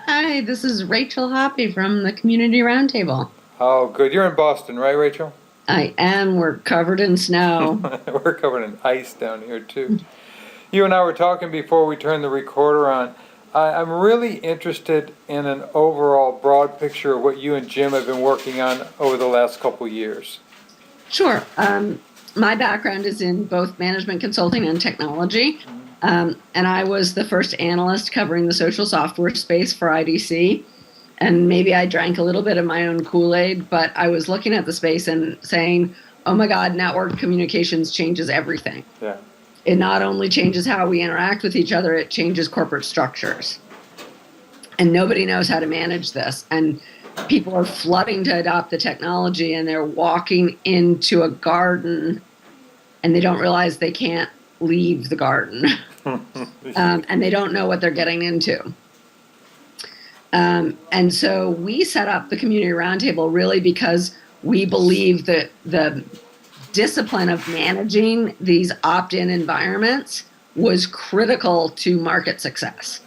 Hi, this is RachelHappe from the Community Roundtable. Oh, good. You're in Boston, right, Rachel? I am. We're covered in snow. We're covered in ice down here, too. You and I were talking before we turned the recorder on. I'm really interested in an overall broad picture of what you and Jim have been working on over the last couple years. Sure. My background is in both management consulting and technology. And I was the first analyst covering the social software space for IDC. And maybe I drank a little bit of my own Kool-Aid, but I was looking at the space and saying, oh my God, network communications changes everything. Yeah. It not only changes how we interact with each other, it changes corporate structures. And nobody knows how to manage this. And people are flooding to adopt the technology, and they're walking into a garden and they don't realize they can't leave the garden. And they don't know what they're getting into. And so we set up the Community Roundtable really because we believe that the discipline of managing these opt-in environments was critical to market success.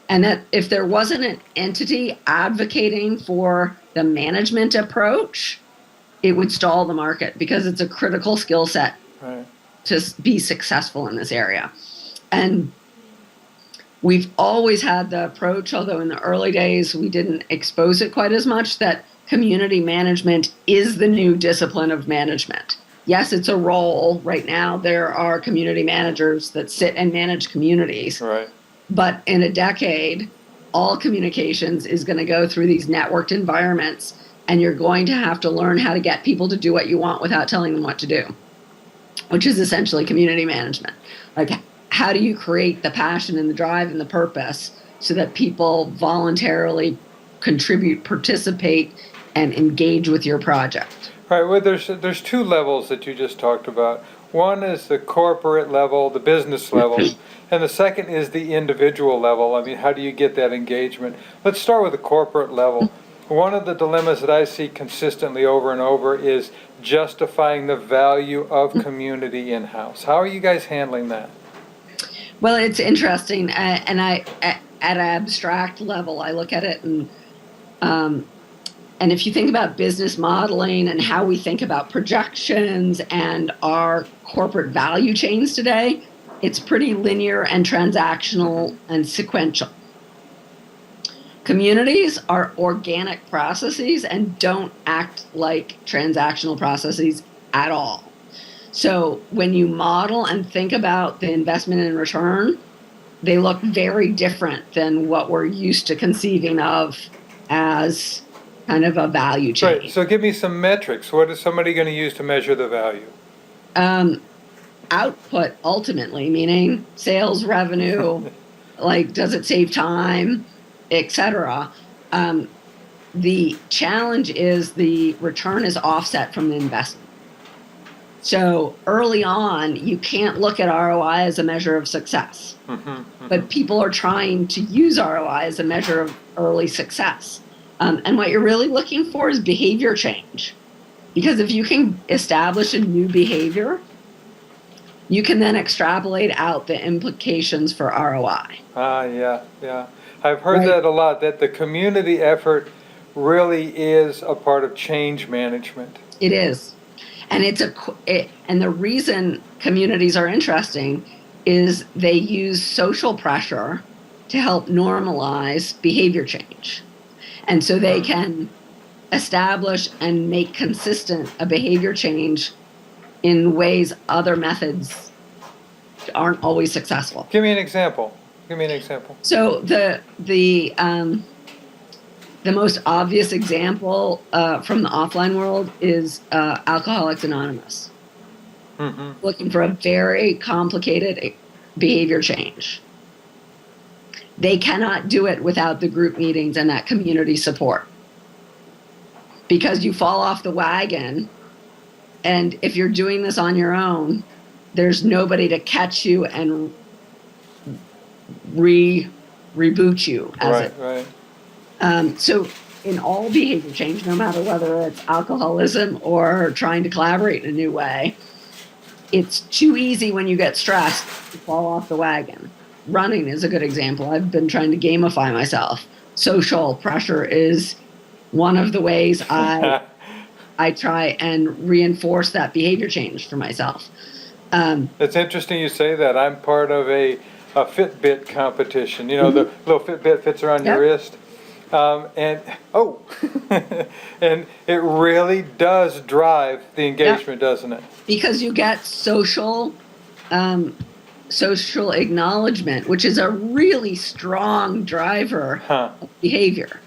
And that if there wasn't an entity advocating for the management approach, it would stall the market because it's a critical skill set to be successful in this area. And we've always had the approach, although in the early days we didn't expose it quite as much, that community management is the new discipline of management. Yes, it's a role. Right now, there are community managers that sit and manage communities. Right. But in a decade, all communications is going to go through these networked environments, and you're going to have to learn how to get people to do what you want without telling them what to do, which is essentially community management. Like, how do you create the passion and the drive and the purpose so that people voluntarily contribute, participate, and engage with your project? Right. Well, there's two levels that you just talked about. One is the corporate level, the business level, and the second is the individual level. I mean, how do you get that engagement? Let's start with the corporate level. One of the dilemmas that I see consistently over and over is justifying the value of community in-house. How are you guys handling that? Well, it's interesting, and I, at an abstract level, I look at it, and if you think about business modeling and how we think about projections and our corporate value chains today, it's pretty linear and transactional and sequential. Communities are organic processes and don't act like transactional processes at all. So when you model and think about the investment and return, they look very different than what we're used to conceiving of as kind of a value chain. Right. So give me some metrics. What is somebody going to use to measure the value? Output, ultimately, meaning sales revenue, like does it save time, etc. The challenge is the return is offset from the investment. So early on, you can't look at ROI as a measure of success. But people are trying to use ROI as a measure of early success. And what you're really looking for is behavior change. Because if you can establish a new behavior, you can then extrapolate out the implications for ROI. Yeah. I've heard that a lot, that the community effort really is a part of change management. It is. And and the reason communities are interesting is they use social pressure to help normalize behavior change. And so they can establish and make consistent a behavior change in ways other methods aren't always successful. Give me an example. So the most obvious example from the offline world is Alcoholics Anonymous. Looking for a very complicated behavior change. They cannot do it without the group meetings and that community support. Because you fall off the wagon, and if you're doing this on your own, there's nobody to catch you and reboot you. So in all behavior change, no matter whether it's alcoholism or trying to collaborate in a new way, it's too easy when you get stressed to fall off the wagon. Running is a good example. I've been trying to gamify myself. social pressure is one of the ways I try and reinforce that behavior change for myself. It's interesting you say that. I'm part of a Fitbit competition. You know, the little Fitbit fits around your wrist. And and it really does drive the engagement, doesn't it? Because you get social acknowledgement, which is a really strong driver of behavior.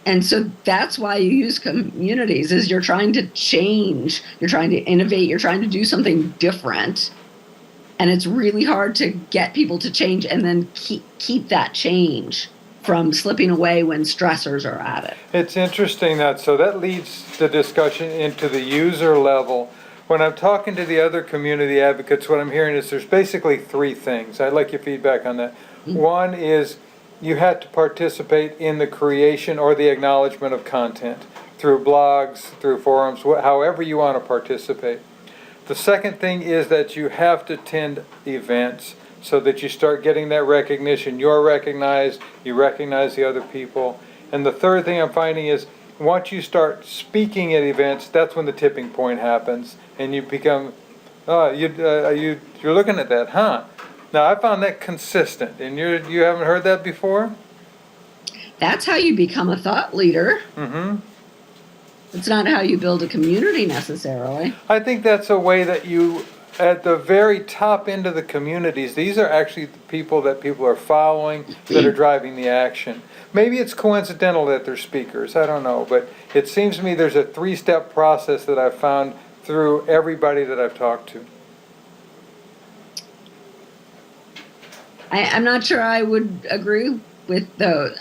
And so that's why you use communities, is you're trying to change, you're trying to innovate, you're trying to do something different. And it's really hard to get people to change and then keep that change from slipping away when stressors are at it. It's interesting so that leads the discussion into the user level. When I'm talking to the other community advocates, what I'm hearing is there's basically three things. I'd like your feedback on that. One is you had to participate in the creation or the acknowledgement of content through blogs, through forums, however you want to participate. The second thing is that you have to attend events so that you start getting that recognition. You're recognized, you recognize the other people. And the third thing I'm finding is once you start speaking at events, that's when the tipping point happens, and you become, you're looking at that, huh? Now, I found that consistent, and you haven't heard that before? That's how you become a thought leader. Mm-hmm. It's not how you build a community necessarily. I think that's a way that you, at the very top end of the communities, these are actually the people that people are following, that are driving the action. Maybe it's coincidental that they're speakers, I don't know, but it seems to me there's a three-step process that I've found through everybody that I've talked to. I'm not sure I would agree with those.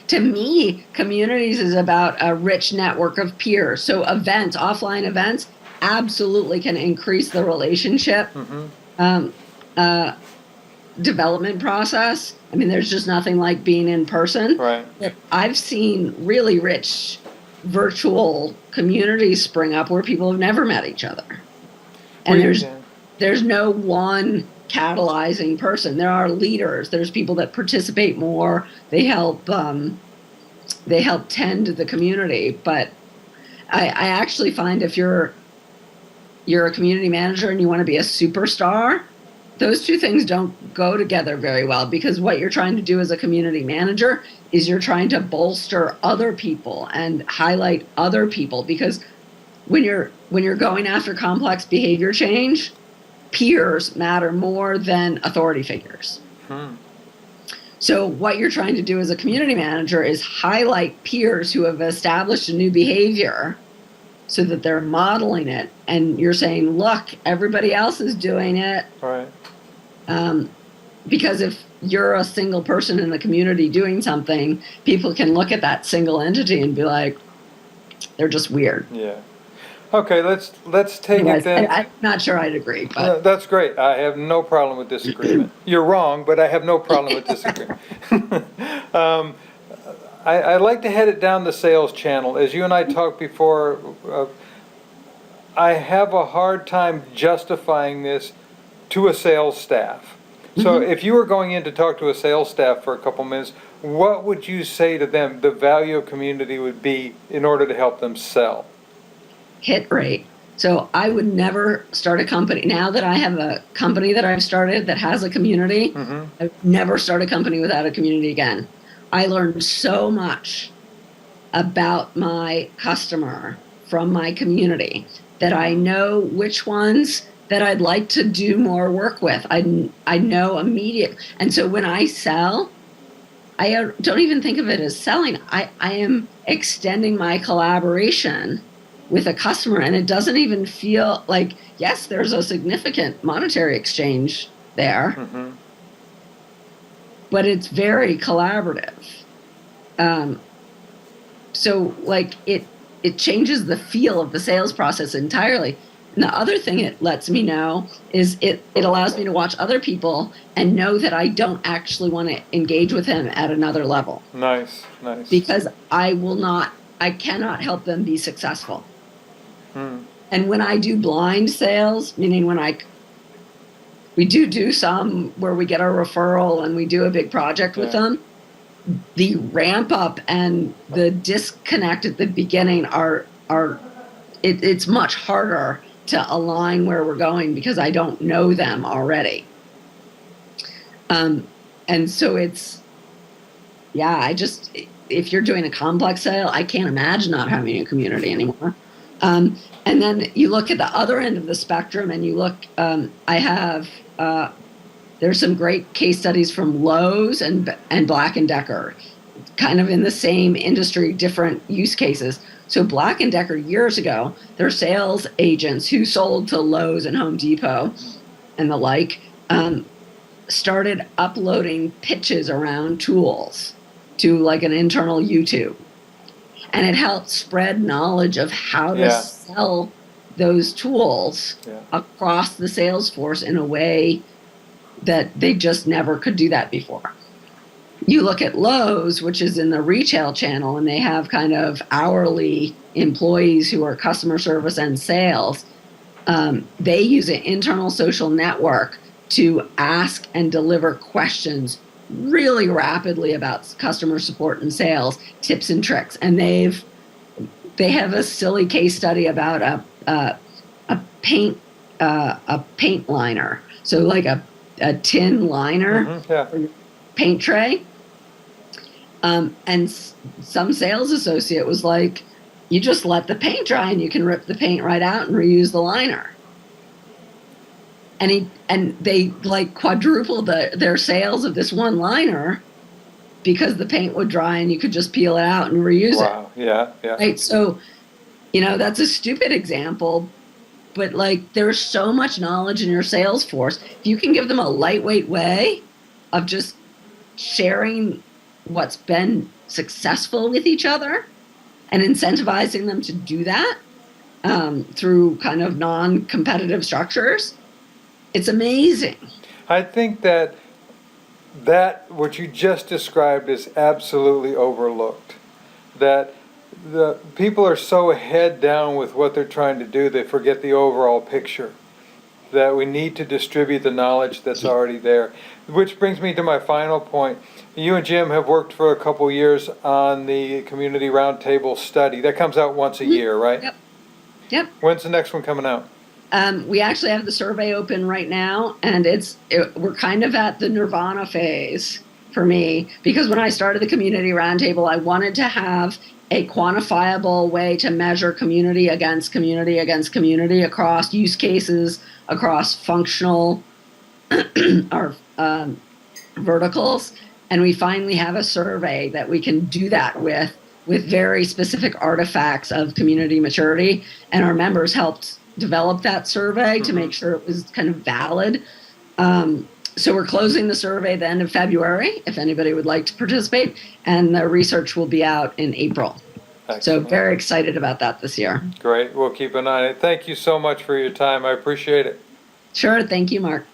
To me, communities is about a rich network of peers. So events, offline events, absolutely can increase the relationship development process. I mean, there's just nothing like being in person. Right. I've seen really rich virtual communities spring up where people have never met each other. And there's no one catalyzing person. There are leaders. There's people that participate more. They help tend the community. But I actually find if you're a community manager and you want to be a superstar, those two things don't go together very well, because what you're trying to do as a community manager is you're trying to bolster other people and highlight other people, because when you're going after complex behavior change, peers matter more than authority figures. So what you're trying to do as a community manager is highlight peers who have established a new behavior so that they're modeling it, and you're saying, look, everybody else is doing it. Right. Because if you're a single person in the community doing something, people can look at that single entity and be like, they're just weird. Yeah. Okay, let's take it then. I'm not sure I'd agree, but that's great. I have no problem with disagreement. You're wrong, but I have no problem with disagreement. I'd like to head it down the sales channel. As you and I talked before, I have a hard time justifying this to a sales staff. So if you were going in to talk to a sales staff for a couple minutes, what would you say to them the value of community would be in order to help them sell? hit rate. So I would never start a company. Now that I have a company that I've started that has a community, I would never start a company without a community again. I learned so much about my customer from my community that I know which ones that I'd like to do more work with. I know immediately. And so when I sell, I don't even think of it as selling. I am extending my collaboration with a customer, and it doesn't even feel like, yes, there's a significant monetary exchange there, but it's very collaborative. So like it changes the feel of the sales process entirely. And the other thing it lets me know is it allows me to watch other people and know that I don't actually want to engage with him at another level. Nice. Because I cannot help them be successful. And when I do blind sales, meaning when we do some where we get a referral and we do a big project with them, the ramp up and the disconnect at the beginning it's much harder to align where we're going because I don't know them already. And so if you're doing a complex sale, I can't imagine not having a community anymore. And then you look at the other end of the spectrum and you look, there's some great case studies from Lowe's and Black & Decker, kind of in the same industry, different use cases. So Black & Decker years ago, their sales agents who sold to Lowe's and Home Depot and the like, started uploading pitches around tools to like an internal YouTube. And it helped spread knowledge of how to sell those tools across the sales force in a way that they just never could do that before. You look at Lowe's, which is in the retail channel, and they have kind of hourly employees who are customer service and sales. They use an internal social network to ask and deliver questions really rapidly about customer support and sales, tips and tricks. And they have a silly case study about a paint liner. So like a tin liner for your paint tray. And some sales associate was like, you just let the paint dry and you can rip the paint right out and reuse the liner. And they like quadrupled their sales of this one liner because the paint would dry and you could just peel it out and reuse it. Wow, yeah. Right, so, that's a stupid example, but like there's so much knowledge in your sales force. If you can give them a lightweight way of just sharing what's been successful with each other and incentivizing them to do that through kind of non-competitive structures, it's amazing. I think that what you just described is absolutely overlooked. That the people are so head down with what they're trying to do, they forget the overall picture. That we need to distribute the knowledge that's already there. Which brings me to my final point. You and Jim have worked for a couple years on the Community Roundtable study. That comes out once a year, right? Yep. When's the next one coming out? We actually have the survey open right now, and we're kind of at the nirvana phase for me, because when I started the Community Roundtable, I wanted to have a quantifiable way to measure community against community against community across use cases, across functional or verticals. And we finally have a survey that we can do that with very specific artifacts of community maturity. And our members helped develop that survey to make sure it was kind of valid. So we're closing the survey the end of February, if anybody would like to participate, and the research will be out in April. Excellent. So very excited about that this year. Great. We'll keep an eye on it. Thank you so much for your time. I appreciate it. Sure. Thank you, Mark.